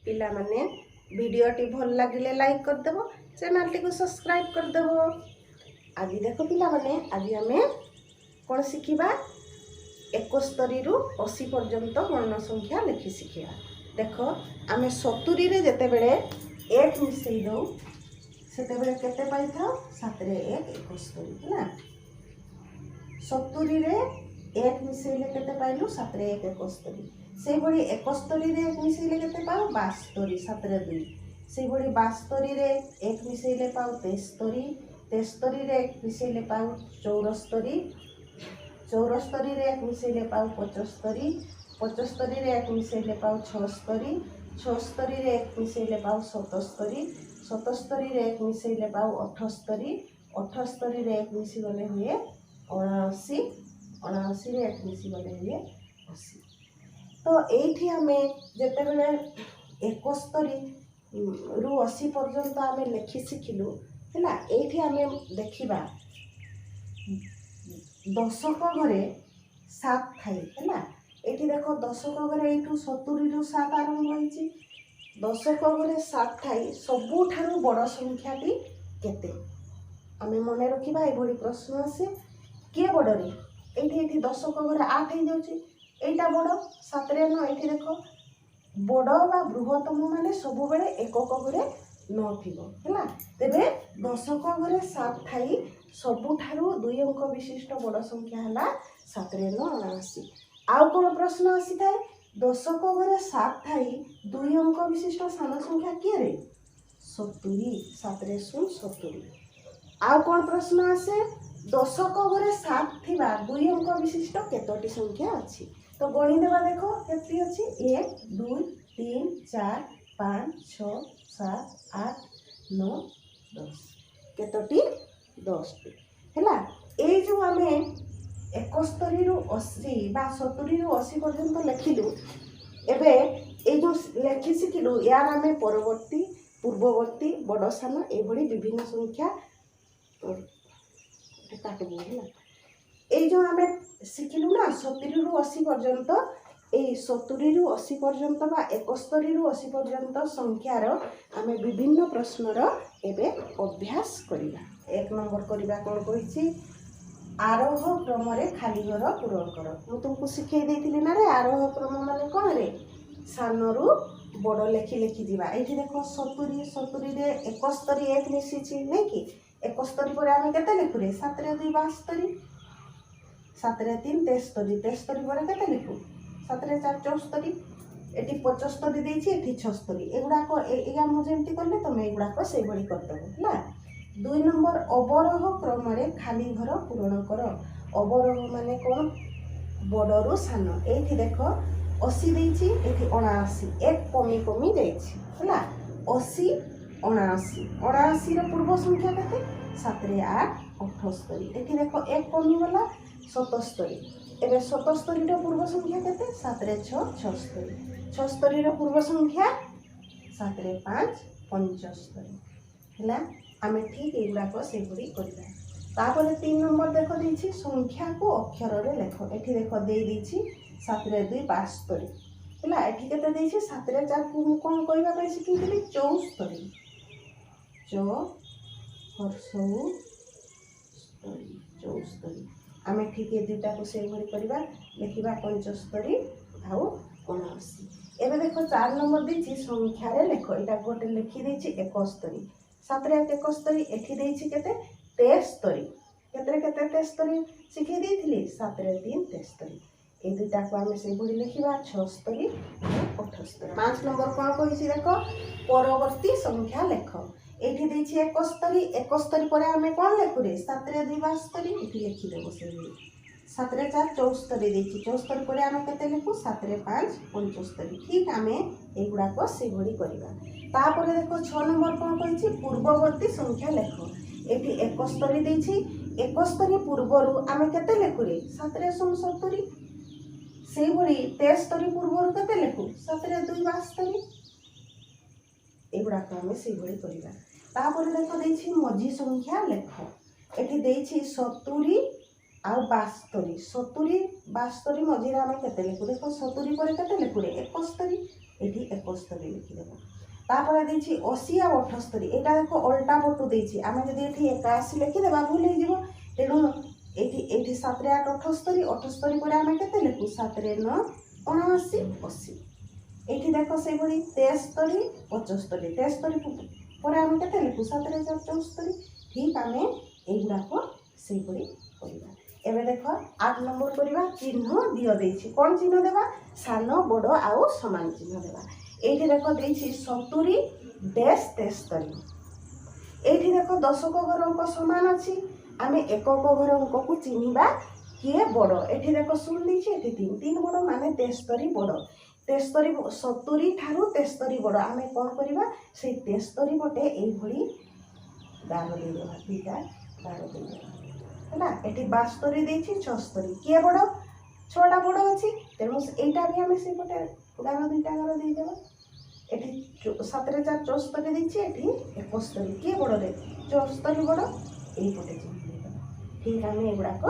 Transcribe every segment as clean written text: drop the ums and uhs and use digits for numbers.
पिला माने वीडियोटी भल लगिले लाइक करदेव, चैनल टी सब्सक्राइब करदेव। आज देख पिला माने आज आम कौन शिखा 71 रु 80 पर्यंत गणन संख्या लिखि शिखा। देख आम 70 रे जेते बेले 1 मिसई दौ सेते बेले केते पाई था 7 रे 1 71 है। 70 रे 1 मिसईले केते पाइलु 7 रे 1 71। से भली 71 रे 1 मिसईले केते पाउ 72 7 रे 2। से भली 72 रे 1 मिसईले पाउ 73। 73 रे 1 मिसईले पाउ 74। 74 रे 1 मिसईले पाउ 75। 75 रे 1 मिसईले पाउ 76। 76 रे 1 मिसईले पाउ 77। 77 रे 1 मिसईले पाउ 78। 78 रे 1 मिसई गले हुए 79। 79 रे 1 मिसई गले हुए 80। तो एठी आमे जेते बेले 71 रु 80 पर्यंत आमे लेखि शिखिलु हैला। एठी आमे देखिबा दशक घरे 7 थाई हैला। एठी देखो दशक घरे एठू 70 रु 7 आरंभ होईची। दशक घरे 7 थाई सबुठारु बड़ संख्याटी केते आमे मने रखिबा। ए भली प्रश्न आसे के बड़रे एठी दशक घरे 8 हो जाउची, एटा बड़ 7 रे 9। एठी देखो बड़ बा बृहत्तम माने सब बेले एकक घरे 9 थिबो हैला। तेबे दशक घरे 7 थाई सबुठारु 2 अंक विशिष्ट बड़ संख्या हैला 7 रे 9 79। आउ कोन प्रश्न आसी थाए दशक घरे 7 थाई 2 अंक विशिष्ट सान संख्या के रे 70। 7 रे 0 70। आउ कोन प्रश्न आसे दशक घरे 7 थिबा 2 अंक विशिष्ट केतोटी संख्या अछि। तो गणी देबा देखो केती अछि 1 2 3 4 5 6 7 8 9 10 केतोटी 10 टी हैला। ए जो आमे 71 रु 80 बा 70 रु 80 पर्यंत लेखिलु। एबे ए जो लेखि शिखिलु यार आमे परवर्ती पूर्ववर्ती बड़ सान ए भली विभिन्न संख्या काटबो हैला। ए जो आमे शिखिलु ना 70 रु 80 पर्यंत ए 70 रु 80 पर्यंत बा 71 रु 80 पर्यंत संख्यार आमे विभिन्न प्रश्नर एबे अभ्यास करिबा। 1 नंबर करिबा कोन कहिछि आरोह क्रम रे खाली घर पूरण कर। मु तुमको सिखै देथिली ना रे आरोह क्रम माने कोन रे सानरू बड़ लेखि लेखि दिबा। एठी देखो 70 70 रे 71 1 मिसिछि नै कि 71 पर आमे केते लिखु रे 7 रे 2 72। 7 रे 3 73। 73 पर केते लिखु 7 रे 4 74। एटी 75 देछि एठी 76। एगुडा को एया मु जेंति करले तमे एगुडा को सेई भली करतबो हैला। 2 नंबर अवरोह क्रम रे खाली घर पूरण कर। अवरोह माने कोन बड़रू सान। एठी देखो 80 देछि एठी 79। एक कमी कमी जाइछि हैला 80 79। 79 रो पूर्व संख्या केते 7 रे 8 78। एठी देखो एक कमी वाला 77। एबे 77 रो पूर्व संख्या केते 7 रे 6 76। 76 रो पूर्व संख्या 7 रे 5 75 हैला। आमे ठीक एगुडा को से भली करबा। तापर 3 नंबर देखो देछि संख्या को अक्षर रे लेखो। एठी देखो देई दिछि 7 रे 2 72 हैला। एठी केते देछि 7 रे 4 को कोन कहबा पय सिखिथिली 74। हरसौ 74। आमे ठीक ए दुटा को से भली करबा लिखिबा 75 आउ 79। एबे देखो 4 नंबर देछि संख्या रे लेखो। एटा गोटे लिखि देछि 71। 7 रे 71 एठी देछि केते 73। केते केते 73 सिखै देथिली 7 रे 3 73। ए दुटा को आमे से भली लिखिबा 76 78। 5 नंबर कोन कहिछि देखो परवर्ती संख्या लेखो। एठी देछि 71। 71 परे आमे कोन लेखु रे 7 रे 2 72। एठी लिखि देबो से 7 रे 4 74 देछि। 74 परे आमे केते लिखु 7 रे 5 75। ठीक आमे एगुडा को से भली करिबा। तापर देखो 6 नंबर कोन कहिछि पूर्ववर्ती संख्या लेखो। एठी 71 देछि 71 पूर्वरु आमे केते लेखु रे 7 रे 70। सेई भली 73 पूर्वरु केते लेखु 7 रे 2 72। एगुडा को आमे सेई भली करिबा। तापर देखो देछि मझी संख्या लेखो। एठी देछि 70 आ 72। 70 72 मझी रे आमे केते लेखु देखो 70 परे केते लेखु रे 71। ଏଠି 71 লিখিদেব। তারপরে দিয়েছি 80 আর 78, এটা দেখো উল্টা পটু দিয়েছি, আমি যদি এটি 81 লিখিদেবা ভুল হয়ে যাব, তেণু এটি 7 রে 8 78, 78 পরে আমি কেতে লিখু 7 রে 9 79 80। এটি দেখো সেইভাবে 73 75, 73 পরে আমি কেতে লিখু 7 রে 4 74। ঠিক আমি এইগুড়াক সেইভাবে করিবা। এবে দেখো 8 নম্বর করিবা, চিহ্ন দিও দেইছি, কোন চিহ্ন দেবা, সান বড় আউ সমান চিহ্ন দেবা। এইটি দেখো দেইছি 70 ড্যাশ 73। এইটি দেখো দশক ঘর অঙ্ক সমান আছে, আমি একক ঘর অঙ্কକୁ চিহ্নিবা কিয়ে বড়। এটি দেখো 0 ଦେଇছি, এটি 3, 3 বড় মানে 73 বড়। 73 70 ঠারু 73 বড়, আমি কোন করিবা সেই 73 পটে এইভাবে দাগ ଦେଇଦେବା, দুইটা দাগ ଦେଇଦେବା ହେଲା। এটি 72 ଦେଇছি 76, কিয়ে বড়, 6টা বড় আছে, তেমন এইটা भी আমি সেই পটে দাগ দুইটা দাগ ଦେଇଦେବା। এটি 7 রে 4 74 ଦେଇছি, এটি 71, কিয়ে বড় রে 74 বড়, এই পটে চিহ্ন ଦେଇଦେବା। ঠিক আমি এগুড়াক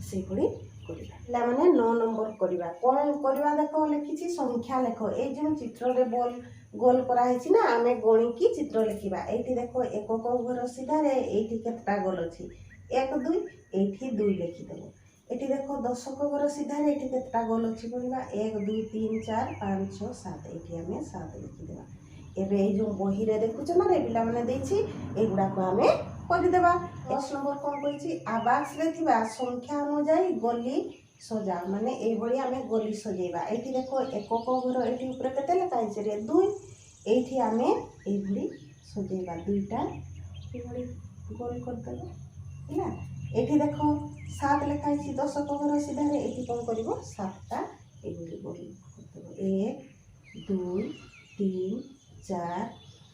সেইভাবে করিবা। ପିଲାମାନେ 9 নম্বর করিবা, কোন করিবা দেখো লিখিছি সংখ্যা লেখ। এই যে চিত্রে বল গোল করা হয়েছি না, আমি গণিকি চিত্র লিখিবা। এইটি দেখো একক ঘর সিধারে এইটি কেতটা গোল ଅଛି 1 2, এইটি 2 লিখিদেব। এটি দেখো দশক ঘর সিধারে এইটি কেতটা গোল ଅଛି পড়িবা 1 2 3 4 5 6 7, এইটি আমি 7 লিখিদেবা। এবে এই যে বহিরে দেখুছ না রে পিলাମାନେ ଦେଇছি, এইগুড়াক আমি କରିଦେବା। 10 নম্বর কোন কইছি, আবাক্সরে থিবা সংখ্যা অনুযায়ী গলি সজা, মানে এইভাবে আমি গলি সজাইবা। এইটি দেখো একক ঘর, এইটি উপরে কেতে লেখা হয়েছে রে 2, এইটি আমি এইভাবে সজাইবা, দুইটা এইভাবে গোল করদেবা ହେଲା। এইটি দেখো 7 লেখা হয়েছে দশক ঘর সিধারে, এইটি কোন করিব 7টা এইভাবে গোল করদেব, 1 2 3 4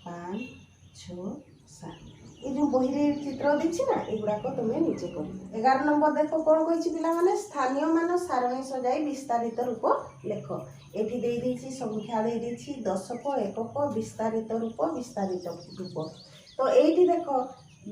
5 6 7। এই যে বহিরে চিত্র দিচ্ছি না, এগুড়াক তুমি নিজে করবে। 11 নম্বর দেখো কোন কইছি পিলাମାନେ, স্থানীয় মান সারণী সজাই বিস্তারিত রূপ লেখ। এটি দেই দিয়েছি সংখ্যা দেই দিয়েছি দশক, একক, বিস্তারিত রূপ, বিস্তারিত রূপ। তো এইটি দেখো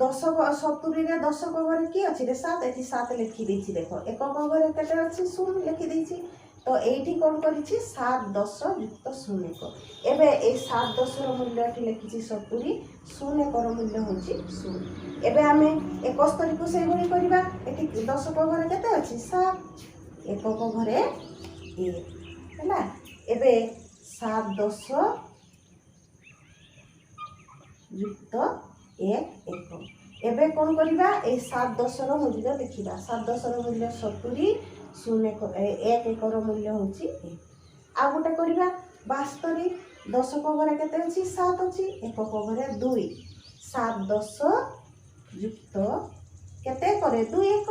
দশক 70 রে দশক ঘরে কি আছে রে 7, এটি 7 লিখি দিয়েছি। দেখো একক ঘরে কেটে আছে 0 লিখি দিয়েছি। তো এইটি কোন করেছি 7 10 যুক্ত 0 1। এবে এই 7 10 র মূল্য এটি লিখিছি 70, 0 1 র মূল্য হচ্ছে 0। এবে আমি 71 কু সেইভাবে করিবা। এটি দশক ঘরে কেতে আছে 7, একক ঘরে 1 ହେଲା। এবে 7 10 যুক্ত 1 1। এবে কোন করিবা এই 7 10 র মূল্য দেখিবা। 7 10 র মূল্য 70, 0 1 1 র মূল্য হচ্ছে 1। আর গোটে করিবা 72, দশক ঘরে কেতে আছে 7 আছে, একক ঘরে 2, 7 10 যুক্ত কেতে করে 2 1,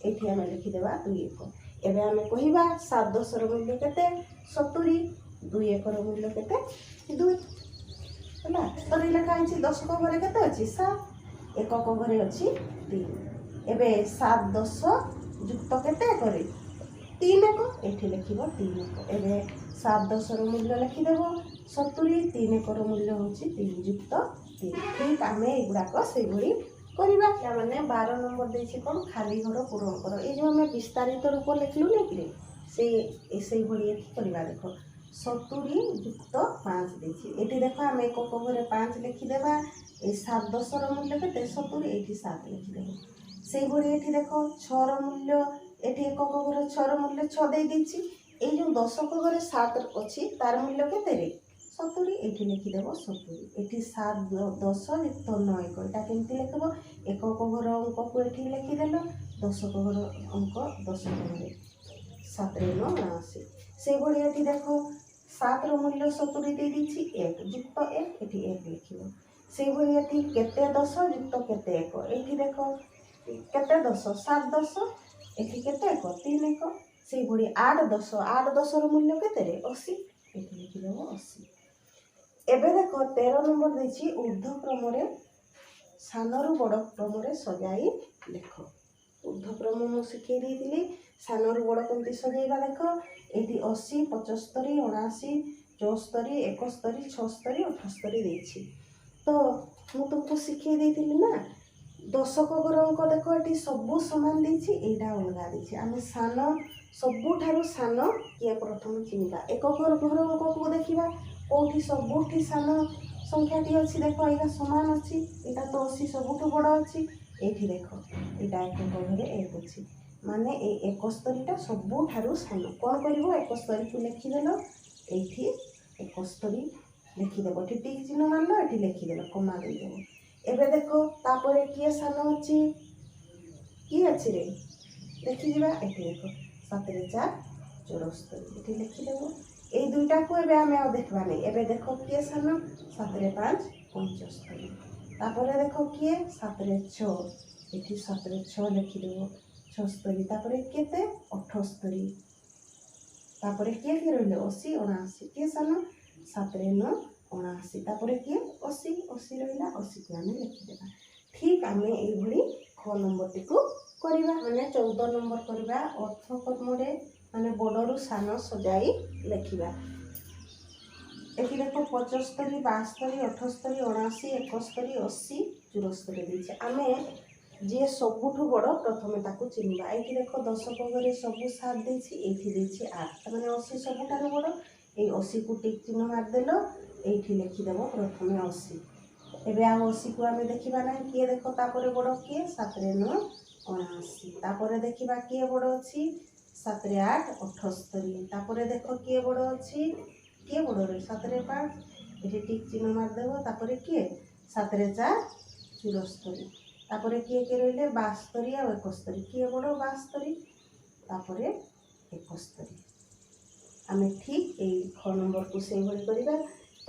এটি আমি লিখিদেবা 2 1। এবে আমি কহিবা 7 10 র মূল্য কেতে 70, 2 1 র মূল্য কেতে 2 ହେଲା। 70 লেখা আছে দশক ঘরে কেতে আছে 7, একক ঘরে আছে 3। এবে 7 10 যুক্ত কেতে করে 3 1, এটি লিখিব 3 1। এবে 7 10 র মূল্য লিখিদেব 70, 3 1 র মূল্য হচ্ছে 3 যুক্ত 3। ঠিক আমি এগুড়াক সেইভাবে করিবা। মানে 12 নম্বর দিয়েছি কোন খালি ঘর পূরণ কর। এই যে আমি বিস্তারিত রূপ লিখলু নাকি সেইভাবে করিবা। দেখো 70 যুক্ত 5 দিয়েছি, এটি দেখো আমি একক ঘরে 5 লিখিদেবা। এই 7 10 র মূল্য কেতে 70, এইটি 7 লিখিদেব। সেইভাবে এটি দেখো 6 র মূল্য, এটি একক ঘরে 6 র মূল্য 6 দেই দিচ্ছি। এই যে দশক ঘরে 7 ଅଛି তার মূল্য কেতে রে 70, এটি লিখিদেব 70। এটি 7 10 যুক্ত 9 1, এটা কেমতি লিখব, একক ঘর অঙ্কକୁ এটি লিখিদেল, দশক ঘর অঙ্ক দশক ঘরে 7 রে 9 79। সেইভাবে এটি দেখো 7 র মূল্য 70 দেই দিচ্ছি, 1 যুক্ত 1, এটি 1 লিখিব। সেইভাবে এটি কেতে 10 যুক্ত কেতে 1, এইটি দেখো কেতে 10 7 10, এটি কেতে 1 3 1। সেইভাবে 8 10, 8 10 র মূল্য কেতে রে 80, এটি লিখিদেব 80। এবে দেখো 13 নম্বর দিয়েছি ঊর্ধ্বক্রমরে সানরু বড় ক্রমরে সজাই লেখ। ঊর্ধ্বক্রম মু শিখাই দিয়েছিলি, সানরু বড় কেমতি সজাইবা। দেখ এটি 80 75 79 74 71 76 78 দিয়েছি। তো মু তোমাকে শিখাই দিয়েছিলি না, দশক ঘর অঙ্ক দেখ এটি সবু সমান দিয়েছি, এইটা অলগা দিয়েছি। আমি সান ସବୁଠାରୁ ସାନ କିଏ ପ୍ରଥମେ ଚିହ୍ନିବା। ଏକକ ଘର ଅଙ୍କକୁ ଦେଖିବା कौटी सबुठी सान संख्याटी अच्छी देख यहाँ सामान अच्छी यहाँ तो 80 सबुठू बड़ अच्छी ये देख यहाँ एकक घरे 1 अच्छी माने ये 71टा सबुठारू सान कौन कर 71 को लिखिदेल ये 71 लिखिदेव ये टिक चिन्ह मानल ये लिखिदेल कमा देदेव एबे देख तापर किए सान अच्छी किए अच्छी रे देखीजा ये देख 7 रे 4 74 ये लिखिदेव ये दुईटा को एबे आमे आ देखबा नहीं एबे देखो किए सान 7 रे 5 75 तापर देखो किए 7 रे 6 ये 7 रे 6 लिखिदेव 76 तापर केते 78 तापर किए के रहले 80 79 किए सान 7 रे 9 79 तापर किए 80 80 रहिला 80 को आमे लिखिदेबा ठीक आमे एई भली ख नंबर टी को करबा माने 14 नंबर करबा अर्थकर्म रे माने बड़रू सान सजाई लिखा ये देख 75 72 78 79 71 80 74 आम जी सबुठ बड़ प्रथम ताकू चिन्हवा ये देख दशक घरे सबू 7 देछि 8 मैंने 80 सबुठार बड़ ये 80 को टिक चिन्ह मारदेल ये लिखिदेव प्रथम 80 एबे आ 80 को आम देखा ना किए देख तापर बड़ किए 7 रे 9 79 तापर देखा किए बड़ अच्छी 7 रे 8 78 तापर देख किए बड़ अच्छी किए बड़ रे 7 रे 5 ये टिक चिन्ह मारदेव तापर किए 7 रे 4 74 तापर किए के रहिले 72 आ 71 किए बड़ 72 तापर 71 आम ठीक ये ख नंबर को से भली करबा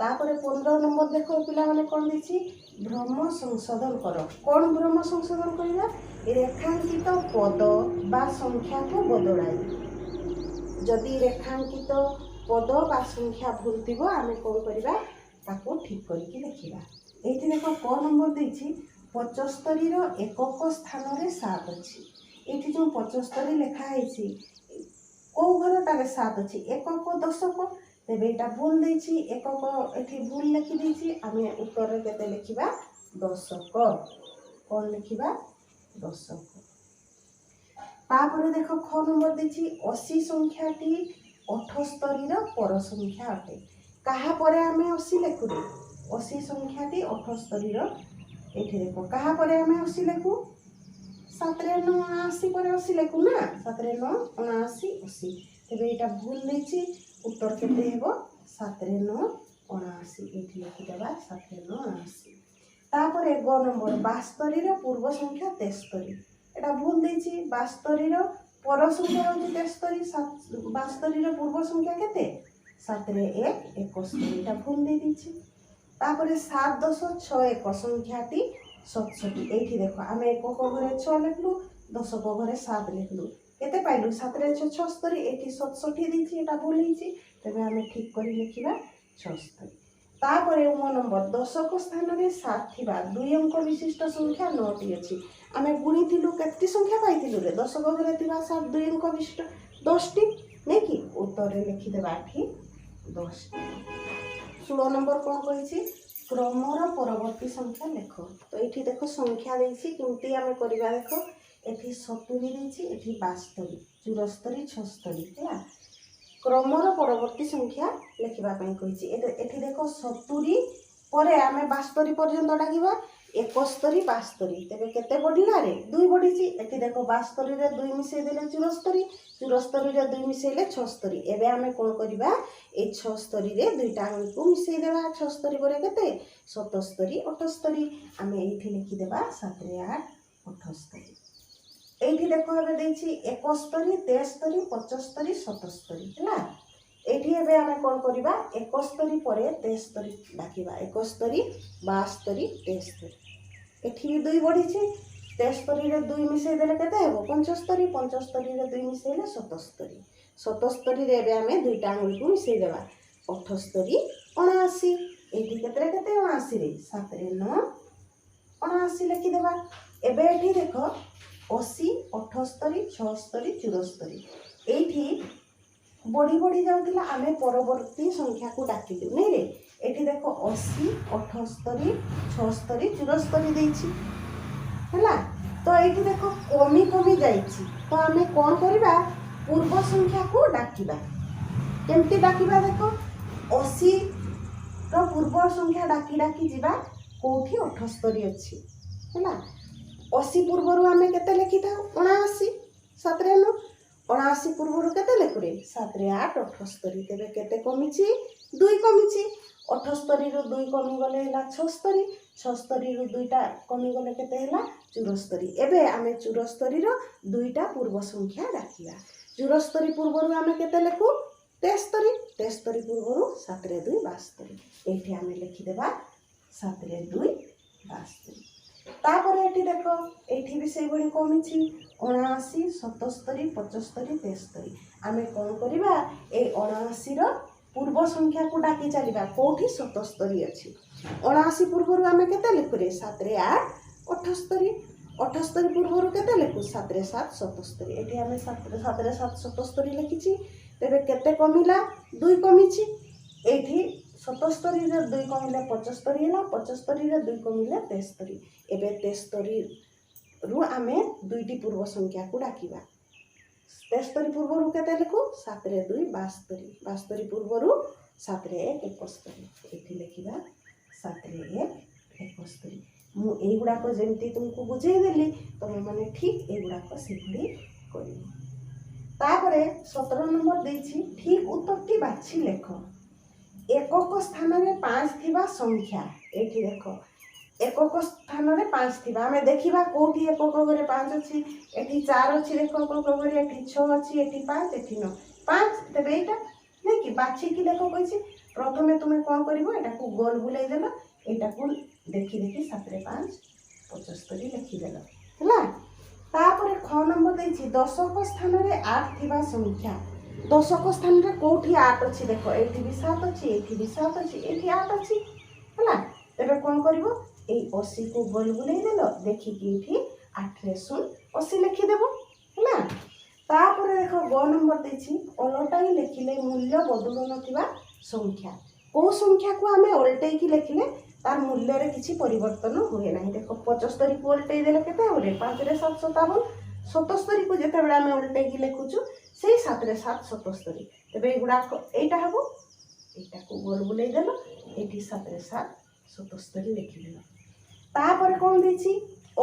तापर 15 नंबर देखो पिला माने कोन दिछि भ्रम संशोधन कर कौन भ्रम संशोधन करबा रेखांकित पद बा संख्या को बदलाई जदि रेखांकित पद बा संख्या भूल थी आम कौन करवा ताको ठीक करके देखा ये देख क नंबर देछि 75 रो एकक स्थान रे 7 अच्छी ये जो 75 लिखाई कौ घर तार 7 अच्छी एकक दशक तेरे यहाँ भूल देछि एकक एठी भूल लिखिदी आम उत्तर केते लिखा दशक कौन लिखा दशक तापर देख ख नंबर देछि 80 संख्याटी 78 रो पर संख्या अटे कहा परे आमे 80 लिखु रे 80 संख्याटी 78 रो एठी देखो कहा परे आमे 80 लिखु 7 रे 9 79 पर 80 लिखु ना 7 रे 9 79 80 तेबे एटा भूल देछि उत्तर केते हेबो 7 रे 9 79 एठी लिखि देबा 7 रे 9 79 तापर 1 नंबर 72 रो पूर्व संख्या 73 एटा भूल देछि 72 रो पर संख्या होछि 73 72 रो पूर्व संख्या केते 7 रे 1 71 एटा भूल दे दिछि तापर 7.61 संख्याटी 67 एठी देखो आमे एकक घरे 6 लिखलु दशक घरे 7 लिखलु केते पाइलु 7 रे 6 76 एठी 67 दिछि एटा भूल हिछि तबे आमे ठीक करी लिखिबा 76 तापर 9 नंबर दशक स्थान रे 7 थिबा 2 अंक विशिष्ट संख्या 9 टी अछि आमे गुणी थिलु केते संख्या पाइथिलु रे दशक घरे थिबा 7 2 अंक विशिष्ट 10 टी नै कि उत्तर रे लिखि देबा एठी 10 16 नंबर कौन कही क्रमर परवर्ती संख्या लेख तो ये देख संख्या देसी केमती आम करवा देख ये 70 देसी ये 72 74 76 है क्रमर परवर्ती संख्या लिखवाई कही देख 70 पर आम 72 पर्यंत डाकिबा 71 72 तेरे केते बढ़िला रे 2 बढ़ी ये देख 72 रे 2 मिसई देले 74 74 रे 2 मिसैले 76 एबे आमे कोन करबा ए 76 रे दुईटा अंक को मिसई देबा 76 परे केते 77 78 आमे एठी लिखि देबा 7 रे 8 78 एठी देखो एबे देछि 71 73 75 77 हैला एठी एबे आमे कोन करबा 71 परे 73 डाकिबा 71 72 73 एठी भी 2 बढ़ी 73 रे 2 मिसई देले केते हेबो 75 75 रे 2 मिसैले 77 77 रे एबे आमे दुईटा अंगुल को मिसई देबा 78 79 एठी केते केते 79 रे 7 रे 9 79 लिखि देबा एबे एठी देखो 80 78 76 74 एठी बढ़ी बढ़ी जाउतिला आमे परवर्ती संख्या को डाकिलु नै रे एठी देखो 80 78 76 74 देछि हैला तो ये देखो कमी कमी जाइछि तो आमे कोन करिबा पूर्व संख्या को डाकिबा केमती डाकिबा देखो 80 पूर्व संख्या डाकी डाकी जीवा कोठी 78 अच्छी है 80 पूर्वर आम के लिखि था 79 7 रे 9 79 पूर्वर के लिखुरे 7 रे 8 78 तेरे केते कमी 2 कमी 78 रु 2 कमी गले 76 76 रु 2टा कमी गले केते 74 एबे आमे 74 रो 2टा पूर्व संख्या डाकिया 74 पूर्वर आमे केते लिखु 73 73 पूर्वर 7 रे 2 72 एठी आमे लिखि देबा 7 रे 2 72 तापर एठी देखो एठी भी से बड़ी कमी 79 77 75 73 आमे कोन करिबा ए 79 रो पूर्व संख्या को डाकी चलिबा कोठी 77 अछि 79 पूर्वरु आमे केते लिखुरे 7 रे 8 78 78 पूर्वरु केते लिखु 7 रे 7 77 एठी आमे 7 रे 7 77 लिखिछि तेबे केते कमिला 2 कमिछि एठी 77 रे 2 कमिले 75 हैला 75 रे 2 कमिले 73 एबे 73 रु आमे दुईटी पूर्व संख्या को डाकिबा 73 पूर्वरु केते लिखु 7 रे 2 72 72 पूर्वरु 7 रे 1 71 एठी लिखिबा 7 रे 1 71 मु एई गुडा को जेंति तुमको बुझाई देली तमे माने ठीक एई गुडा को सिखली करियो तापरे 17 नंबर देछि ठीक उत्तरटी बाछि लेख एकक स्थान रे 5 थिबा संख्या एठी देखो एकक स्थान रे 5 थिबा हमें देखिबा कोठी एकक घरे 5 अछि एठी 4 अछि एकक घरे एठी 6 अछि एठी 5 एठी 9 5 तबे एटा नै कि बाछि कि लेख कहिछि प्रथमे तुमे कोन करिवो एटा को गोल बुलाई देला एटा को देखि देखि 7 रे 5 75 लिखि देला हला तापर ख नंबर देछि दशक स्थान रे 8 थिबा संख्या दशक स्थान रे कोठी 8 अछि देखो एठी भी 7 अछि एठी भी 7 अछि एठी 8 अछि हला तबे कोन करिवो ए 80 को गोल बुलाई देलो देखि कि एठी 8 रे 80 लिखि देबो हला तापर देखो ग नंबर देछि ओलटाई लिखिले मूल्य बदलु नथिबा संख्या को संख्या को हमें ओलटाई की लिखिले तार मूल्य रे किछि परिवर्तन होय नाही देखो 75 को ओलटाई देले केते होले 5 रे 7 57 77 को जेते बेला हमें ओलटाई की लिखुछु सेई 7 रे 7 77 तबे गुडा एटा हबो एटा को गोल बुलाई देलो एठी 7 रे 7 77 लिखि देलो तापर कोन देछि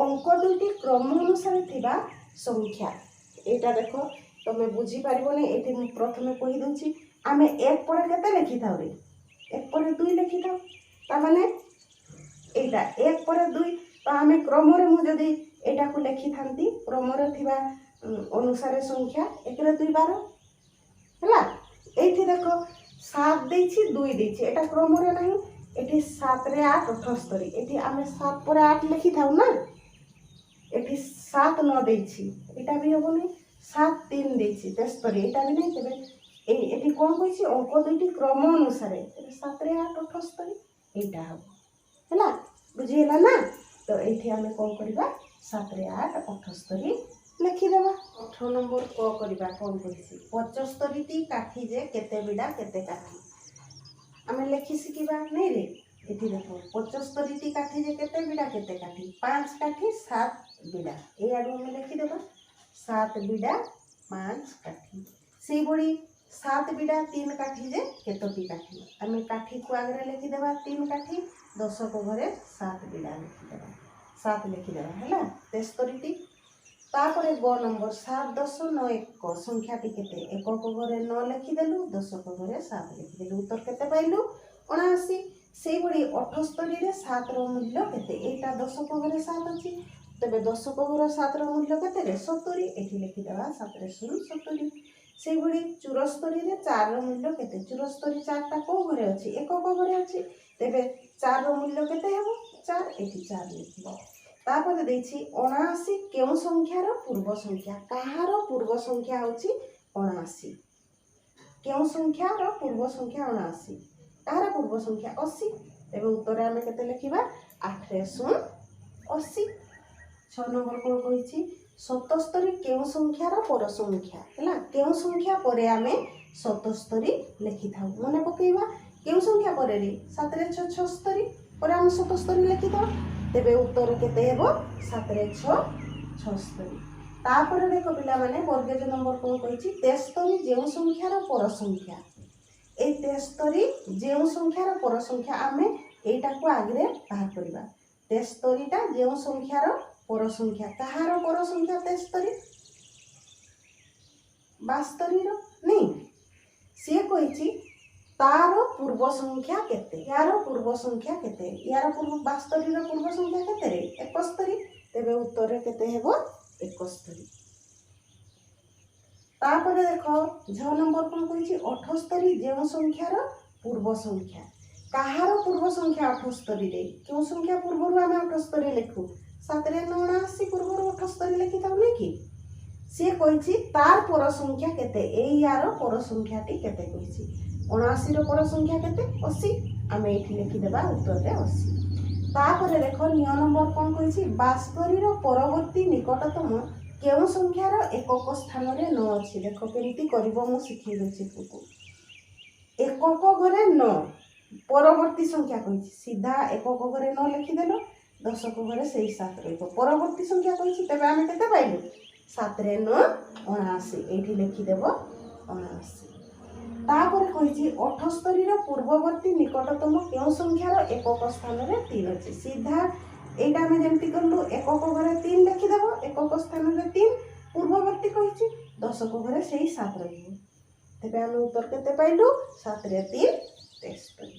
अंक दुईटी क्रम अनुसार थिबा संख्या एटा देखो तमे बुझी पारिबो नै एठी मु प्रथमे कहि दउछि आमे 1 पर केते लिखि थाउ रे 1 पर 2 लिखि थाउ ता माने एटा 1 पर 2 तो आमे क्रम रे मु जदी एटा को लिखि थांती क्रम रे थिबा अनुसार संख्या 1 रे 2 12 हला एठी देखो 7 देछि 2 देछि एटा क्रम रे नाही एठी 7 रे 8 78 एठी आमे 7 पर 8 लिखि थाउ ना एठी 7 न देछि एटा भी होबो नै 7 3 देछि 73 एटा भी नै तबे एठी कोन कहिछि अंक दुईटी क्रम अनुसार 7 रे 8 78 एटा हबो हला बुझियला ना तो एठी आमे कोन करबा 7 रे 8 78 लिखि देबा 8 नंबर को करबा कोन कहिछि 75 टी काठी जे केते बिडा केते काठी आमे लिखि सिकिबा नै रे एठी देखो 75 टी काठी जे केते बिडा केते काठी 5 काठी 7 बिडा ए आडू आमे लिखि देबा 7 बिडा 5 काठी सेई बडी 7 बिडा 3 काठी जे केतोटी काठी आमे काठी को आगरे लिखि देबा 3 काठी 10 को घरे 7 बिडा लिखि देबा 7 लिखि देबा हला 73 टी तापरे ग नंबर 7 10 9 1 संख्या टी केते एक को घरे 9 लिखि देलु 10 को घरे 7 लिखि देलु उत्तर केते पाइलु 79 सेई बडी 78 रे 7 रो मूल्य केते एटा 10 को घरे 7 अछि तबे 10 को घरे 7 रो मूल्य केते रे 70 एठी लिखि देबा 7 रे 70 सेई बडी 74 रे 4 रो मूल्य केते 74 4 टा को घरे अछि एक को घरे अछि तबे 4 रो मूल्य केते हेबो 4 एठी 4 लिखिबो तापर देछि 79 केउ संख्या रो पूर्व संख्या कहार पूर्व संख्या होछि 79 केउ संख्या रो पूर्व संख्या 79 कहार पूर्व संख्या 80 एबे उत्तर आमे केते लिखिबा 8 रे 80 6 नंबर को कहिछि 77 केउ संख्या रो पर संख्या हला केउ संख्या परे आमे 77 लिखि थाउ मने पकेइबा केउ संख्या परे रे 7 रे 6 76 परे आमे 77 लिखि थाउ तेबे उत्तर केते हेबो 7 रे 6 76 तापर देखो पिला माने वर्ग नंबर को कहिछि 73 जेउ संख्या रो पर संख्या ए 73 जो संख्यार पर संख्या आम यटा को आगे बाहर करवा 73टा जो संख्यार पर संख्या कहार पर संख्या 73 72 नहीं सी कही तार पूर्व संख्या केते यार पूर्व संख्या केते यार पूर्व 72 पूर्व संख्या केते रे 71 तेबे उत्तर रे केते हेबो 71 तापर देखो 6 नंबर कोन कहिछि 78 जो संख्यार पूर्व संख्या कहार पूर्व संख्या 78 रे क्यों संख्या पूर्व रु हम 78 लिखु 7 रे 79 पूर्व रु 78 लिखि ताउ नै कि सी कहिछि तार पर संख्या केते ए यार पर संख्याटी केते कहिछि 79 पर संख्या केते 80 आमे एठी लिखि देबा उत्तर रे 80 तापर देखो 9 नंबर कोन कहिछि 72 रो परवर्ती निकटतम केउ संख्यार एकक स्थान रे न अछि देखो केमिति करबो मु सिखै देछि तुकु एकक घरे 9 परवर्ती संख्या कहिछि सीधा एकक घरे 9 लिखि देलो दशक घरे सेही 7 रहइबो परवर्ती संख्या कहिछि तबे आमे केते पाइलु 7 रे 9 79 एठी लिखि देबो 79 तापर कहिछि 78 रो पूर्ववर्ती निकटतम केउ संख्यार एकक स्थान रे 3 अछि सीधा एटा हम जेमति करलु एकक घरे 3 लिखि देबो एकक स्थान रे 3 पूर्ववर्ती कहिछि दशक घरे सेही 7 रहइबो तबे हम उत्तर केते पाइलु 7 रे 3 73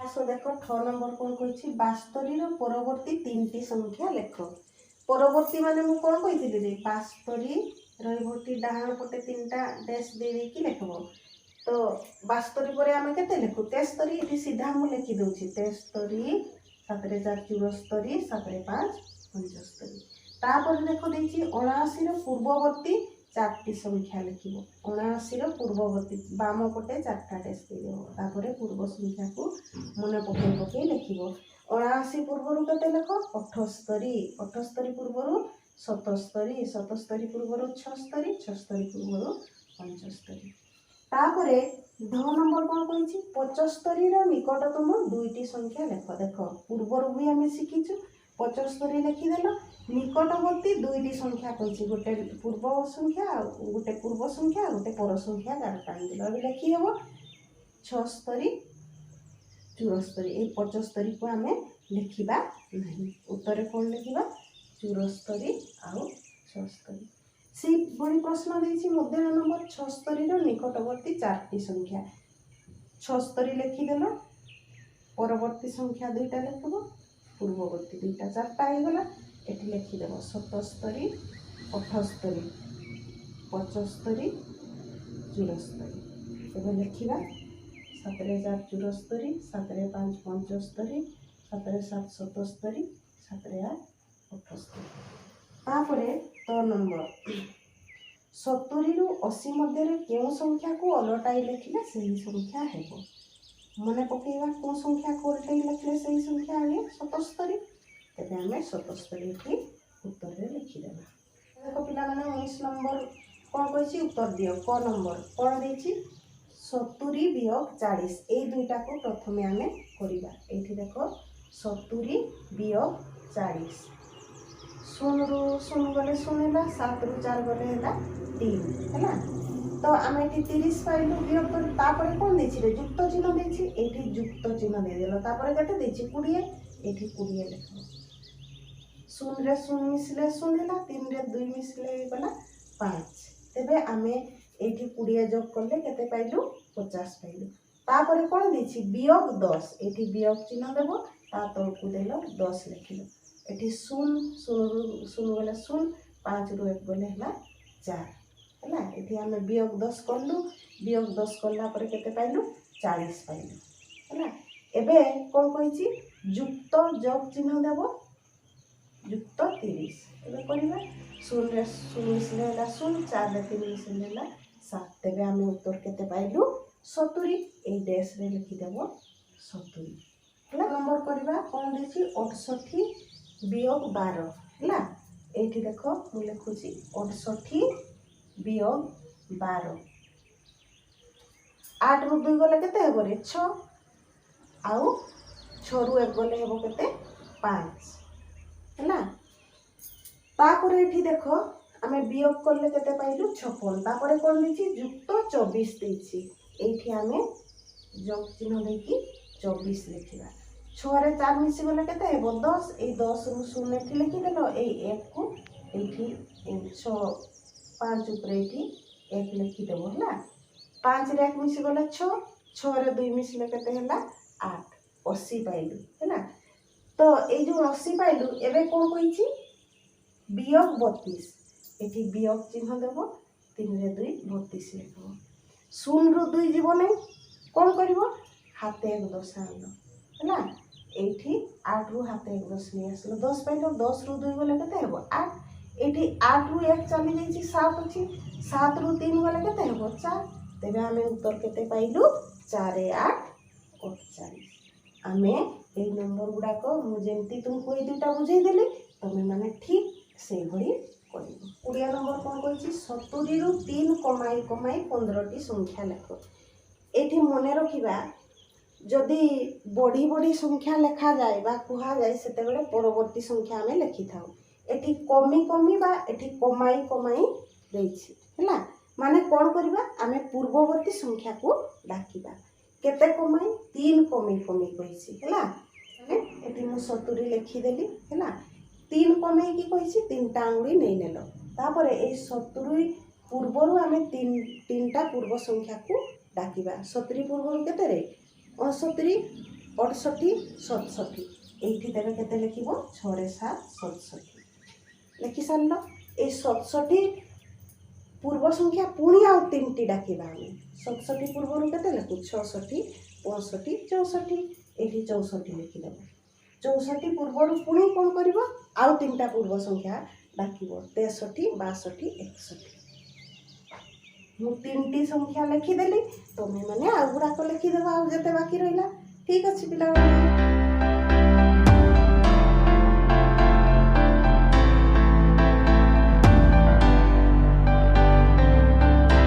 आसो देखो 6 नंबर कोन कहिछि 72 रो परवर्ती 3टी संख्या लेख परवर्ती माने मु कोन कहिथिली रे 72 रहिबोटी डाहाण पटे 3टा डैश दे दे कि लिखबो तो 72 परे हम केते लिखु 73 इति सीधा मु लिखि दोछि 73 7 रे 4 74 7 रे 5 75 तापर देखो देछि 79 रो पूर्ववर्ती 4टी संख्या लिखिबो 79 रो पूर्ववर्ती बाम पटे 4टा डैश दे देबो तापर पूर्व संख्या को मने पके लिखिबो 79 पूर्वरु केते लिखो 78 78 पूर्वरु 77 77 पूर्वरु 76 76 पूर्वरु 75 तापरे 10 नंबर कोन कहिछि 75 रो निकटतम दुईटी संख्या लेख देखो पूर्वरु भी हम सिखिछु 75 लिखि देलो निकटवर्ती दुईटी संख्या कहिछि गोटे पूर्व संख्या गोटे पूर्व संख्या गोटे पर संख्या गार टाणी देलो अब लिखि हेबो 76 74 ए 75 को हमें लिखिबा नहीं उत्तर कोन लिखिबा 74 आउ 76 सी बड़ी प्रश्न देछि मध्य नंबर 76 रो निकटवर्ती 4टी संख्या 76 लिखि देलो परवर्ती संख्या दुईटा लिखबो पूर्ववर्ती दुईटा 4टा हे गला एठी लिखि देबो 77 78 75 74 एबे लिखिबा 7 रे 4 74 7 रे 5 75 7 रे 7 77 7 रे 8 78 तापरे 3 नंबर 70 रु 80 मध्य रे केउ संख्या को अलटाई लिखिले सही संख्या हेबो मने पकेइबा को संख्या को अलटाई लिखिले सही संख्या आगे 77 तबे हमें 77 की उत्तर रे लिखि देबा देखो पिला माने 19 नंबर कोन कहिछि उत्तर दियो क नंबर कोन देछि 70 वियोग 40 ए दुईटा को प्रथमे आमे करिबा एठी देखो 70 वियोग 40 शून्य रु शून्य गले शून्य 7 रु 4 गले हैला 3 हैला तो आमे एठी 30 पाइलु वियोग कर तापरे कोन देछि रे युक्त चिन्ह देछि एठी युक्त चिन्ह दे देलो तापरे केते देछि 20 एठी 20 लिखो शून्य रे शून्य मिसले शून्य हैला 3 रे 2 मिसले गला 5 तेबे आमे एठी 20 जोग करले केते पाइलु 50 पाइलु तापरे कोन देछि वियोग 10 एठी वियोग चिन्ह देबो ता तळकु देलो 10 लिखिलो एठी शून्य शून्य शून्य गले शून्य 5 रु 1 गले हैला 4 हैला एठी हमें वियोग 10 करलु वियोग 10 करला परे केते पाइलु 40 पाइलु हैला एबे कोन कहिछि युक्त जोग चिन्ह देबो युक्त 30 एबे करिबा शून्य रे शून्य मिसले हैला शून्य 4 रे 3 मिसले हैला 7 तेबे हमें उत्तर केते पाइलु 70 ए डैश रे लिखि देबो 70 हैला नंबर करिबा कोन देछि 68 वियोग 12 हैला एठी देखो मु लिखुछि 68 वियोग 12 8 रु 2 गले केते हेबो रे 6 आउ 6 रु 1 गले हेबो केते 5 हैला तापर एठी देखो आमे वियोग करले केते पाइलु 56 तापर कोन देछि युक्त 24 देछि এইଠି ଆମେ যোগ চিহ୍ନ ଦେଇକି 24 ଲେଖିବା। 6 ରେ 4 ମିଶିଗଲେ କେତେ ହେବ 10। ଏଇ 10 ରୁ 0 ଏଠି ଲେଖିଦେଲ। ଏଇ 1 କୁ ଏଇଠି 6 5 ଉପରେ ଏଇଠି 1 ଲେଖିଦେବ ହେଲା। 5 ରେ 1 ମିଶିଗଲେ 6, 6 ରେ 2 ମିଶିଲେ କେତେ ହେଲା 8, 80 ପାଇଲୁ ହେଲା। ତ ଏଇ ଯୋଉ 80 ପାଇଲୁ ଏବେ କ'ଣ କହିଛି ବିୟୋଗ 32। ଏଠି ବିୟୋଗ ଚିହ୍ନ ଦେବ। 3 ରେ 2 32 ଲେଖିବ। 0 ରୁ 2 ଯିବ ନାହିଁ, କ'ଣ କରିବ ହାତେ 1 10 ଆଣିଲ ହେଲା। এইଠି 8 ରୁ ହାତେ 1 10 ନେଇ ଆସିଲ 10 ପାଇଲ। 10 ରୁ 2 ଗଲେ କେତେ ହେବ 8। এইଠି 8 ରୁ 1 ଚାଲି ଯାଇଛି 7 ଅଛି। 7 ରୁ 3 ଗଲେ କେତେ ହେବ 4। ତେବେ ଆମେ ଉତ୍ତର କେତେ ପାଇଲୁ 4 8 48। ଆମେ এই ନମ୍ବର ଗୁଡ଼ାକ ମୁଁ ଯେମିତି ତୁମକୁ ଏଇ ଦୁଇଟା ବୁଝେଇଦେଲି ତୁମେମାନେ ଠିକ୍ ସେଇଭଳି କରିବ। 20 ନମ୍ବର କ'ଣ କହିଛି 70 ରୁ 3 କମାଇ କମାଇ 15ଟି ସଂଖ୍ୟା ଲେଖ। ଏଠି ମନେ ରଖିବା ଯଦି ବଢ଼ି ବଢ଼ି ସଂଖ୍ୟା ଲେଖାଯାଏ ବା କୁହାଯାଏ ସେତେବେଳେ ପରବର୍ତ୍ତୀ ସଂଖ୍ୟା ଆମେ ଲେଖିଥାଉ। ଏଠି କମି କମି ବା ଏଠି କମାଇ କମାଇ ଦେଇଛି ହେଲା। ମାନେ କ'ଣ କରିବା ଆମେ ପୂର୍ବବର୍ତ୍ତୀ ସଂଖ୍ୟାକୁ ଡାକିବା। କେତେ କମାଇ 3 କମେଇ କମେଇ କହିଛି ହେଲା। ଏଠି ମୁଁ 70 ଲେଖିଦେଲି ହେଲା। 3 କମେଇକି କହିଛି 3ଟା ଆଙ୍ଗୁଳି ନେଇନେଲ। ତାପରେ ଏଇ 70 ପୂର୍ବରୁ ଆମେ 3ଟା ପୂର୍ବ ସଂଖ୍ୟାକୁ ଡାକିବା। 70 ପୂର୍ବରୁ କେତେରେ 69 68 67। এইଠି ତେବେ କେତେ ଲେଖିବ 6 ରେ 7 67 ଲେଖି ସାରିଲ। এই 67 ପୂର୍ବ ସଂଖ୍ୟା ପୁଣି ଆଉ 3ଟି ଡାକିବା ଆମେ। 67 ପୂର୍ବରୁ କେତେ ଲେଖୁ 66 65 64। ଏଇଠି 64 ଲେଖିଦେବ। 64 ପୂର୍ବରୁ ପୁଣି କ'ଣ କରିବ ଆଉ 3ଟା ପୂର୍ବ ସଂଖ୍ୟା ଡାକିବ 63 62 61। ମୁଁ 3ଟି ସଂଖ୍ୟା ଲେଖିଦେଲି ତୁମେମାନେ ଆଉ ଗୁଡ଼ାକ ଲେଖିଦେବ ଆଉ ଯେତେ ବାକି ରହିଲା। ଠିକ୍ ଅଛି ପିଲାମାନେ।